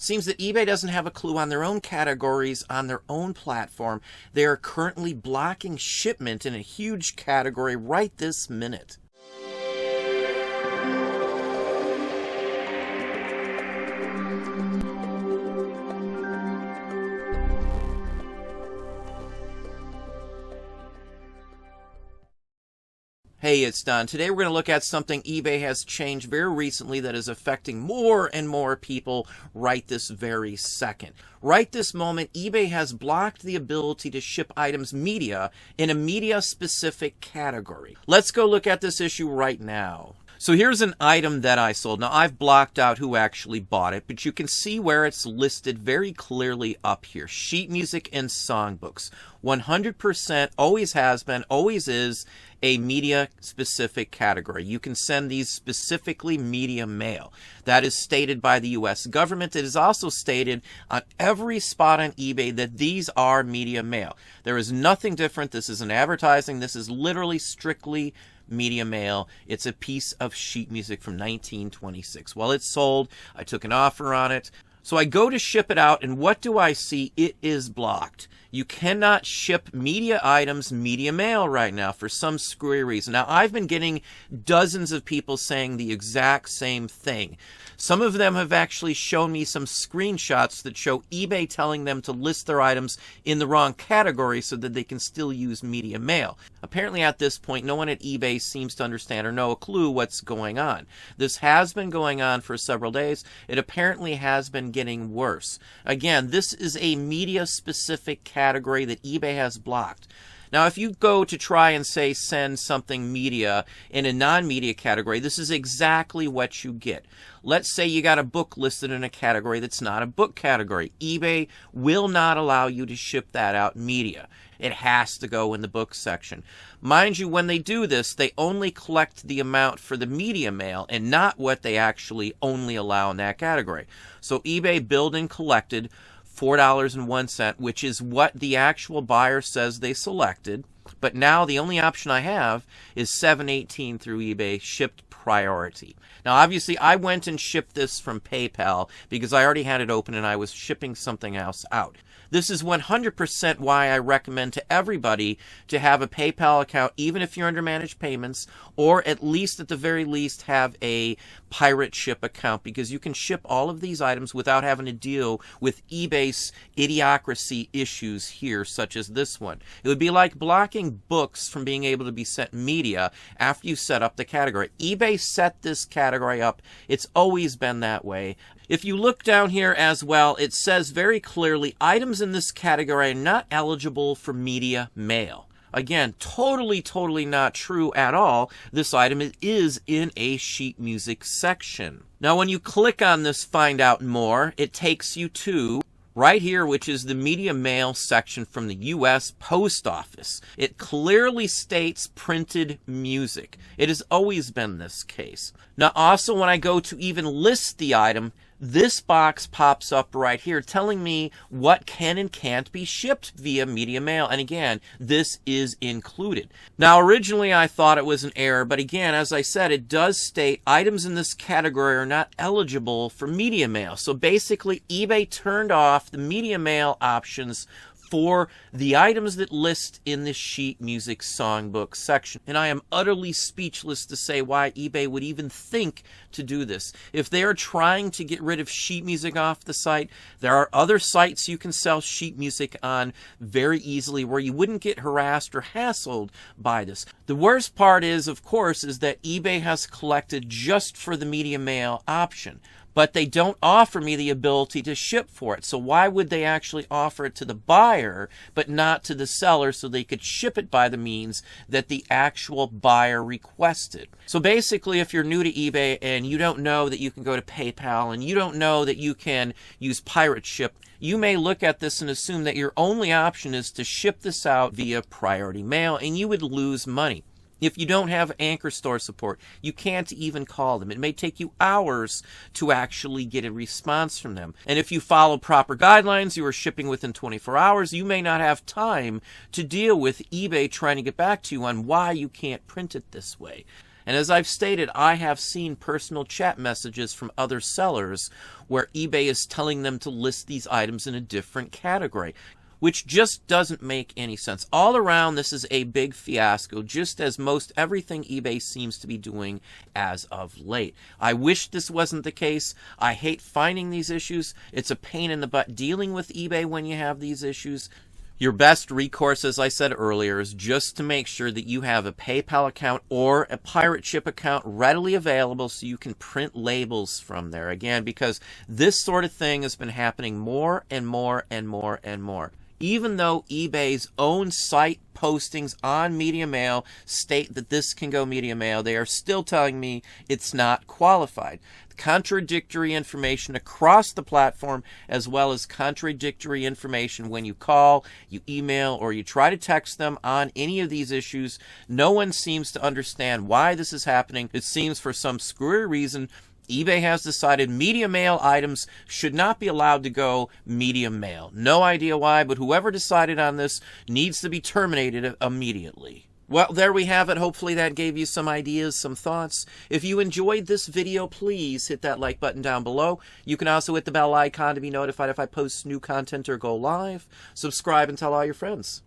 Seems that eBay doesn't have a clue on their own categories on their own platform. They are currently blocking shipment in a huge category right this minute. Hey, it's Don. Today we're going to look at something eBay has changed very recently that is affecting more and more people right this very second. Right this moment, eBay has blocked the ability to ship items media in a media-specific category. Let's go look at this issue right now. So here's an item that I sold. Now, I've blocked out who actually bought it, but you can see where it's listed very clearly up here. Sheet music and songbooks. 100% always has been, always is a media-specific category. You can send these specifically media mail. That is stated by the U.S. government. It is also stated on every spot on eBay that these are media mail. There is nothing different. This isn't advertising. This is literally strictly media mail. It's a piece of sheet music from 1926. Well, it's sold. I took an offer on it. So I go to ship it out, and what do I see? It is blocked. You cannot ship media items, media mail right now for some screwy reason. Now, I've been getting dozens of people saying the exact same thing. Some of them have actually shown me some screenshots that show eBay telling them to list their items in the wrong category so that they can still use media mail. Apparently, at this point, no one at eBay seems to understand or know a clue what's going on. This has been going on for several days. It apparently has been getting worse. Again, this is a media-specific category that eBay has blocked. Now, if you go to try and say send something media in a non-media category, this is exactly what you get. Let's say you got a book listed in a category that's not a book category. eBay will not allow you to ship that out media. It has to go in the book section. Mind you, when they do this, they only collect the amount for the media mail and not what they actually only allow in that category. So eBay billed and collected $4.01, which is what the actual buyer says they selected. But now the only option I have is $7.18 through eBay, shipped priority. Now, obviously, I went and shipped this from PayPal because I already had it open and I was shipping something else out. This is 100% why I recommend to everybody to have a PayPal account, even if you're under managed payments, or at least, at the very least, have a pirate ship account, because you can ship all of these items without having to deal with eBay's idiocracy issues here, such as this one. It would be like blocking books from being able to be sent media after you set up the category. eBay set this category up. It's always been that way. If you look down here as well, it says very clearly, items in this category are not eligible for media mail. Again, totally not true at all. This item is in a sheet music section. Now, when you click on this Find Out More, it takes you to right here, which is the media mail section from the U.S. Post Office. It clearly states printed music. It has always been this case. Now, also, when I go to even list the item, this box pops up right here telling me what can and can't be shipped via media mail. And again, this is included. Now, originally I thought it was an error, but again, as I said, it does state items in this category are not eligible for media mail. So basically, eBay turned off the media mail options for the items that list in the sheet music songbook section. And I am utterly speechless to say why eBay would even think to do this. If they are trying to get rid of sheet music off the site, there are other sites you can sell sheet music on very easily where you wouldn't get harassed or hassled by this. The worst part is, of course, is that eBay has collected just for the media mail option, but they don't offer me the ability to ship for it. So why would they actually offer it to the buyer, but not to the seller, so they could ship it by the means that the actual buyer requested? So basically, if you're new to eBay and you don't know that you can go to PayPal and you don't know that you can use pirate ship, you may look at this and assume that your only option is to ship this out via priority mail, and you would lose money. If you don't have Anchor Store support, you can't even call them. It may take you hours to actually get a response from them. And if you follow proper guidelines, you are shipping within 24 hours, you may not have time to deal with eBay trying to get back to you on why you can't print it this way. And as I've stated, I have seen personal chat messages from other sellers where eBay is telling them to list these items in a different category, which just doesn't make any sense. All around, this is a big fiasco, just as most everything eBay seems to be doing as of late. I wish this wasn't the case. I hate finding these issues. It's a pain in the butt dealing with eBay when you have these issues. Your best recourse, as I said earlier, is just to make sure that you have a PayPal account or a pirate ship account readily available so you can print labels from there. Again, because this sort of thing has been happening more and more and more and more. Even though eBay's own site postings on Media Mail state that this can go Media Mail, they are still telling me it's not qualified. Contradictory information across the platform, as well as contradictory information when you call, you email, or you try to text them on any of these issues. No one seems to understand why this is happening. It seems for some screwy reason eBay has decided Media Mail items should not be allowed to go Media Mail. No idea why, but whoever decided on this needs to be terminated immediately. Well, there we have it. Hopefully that gave you some ideas, some thoughts. If you enjoyed this video, please hit that like button down below. You can also hit the bell icon to be notified if I post new content or go live. Subscribe and tell all your friends.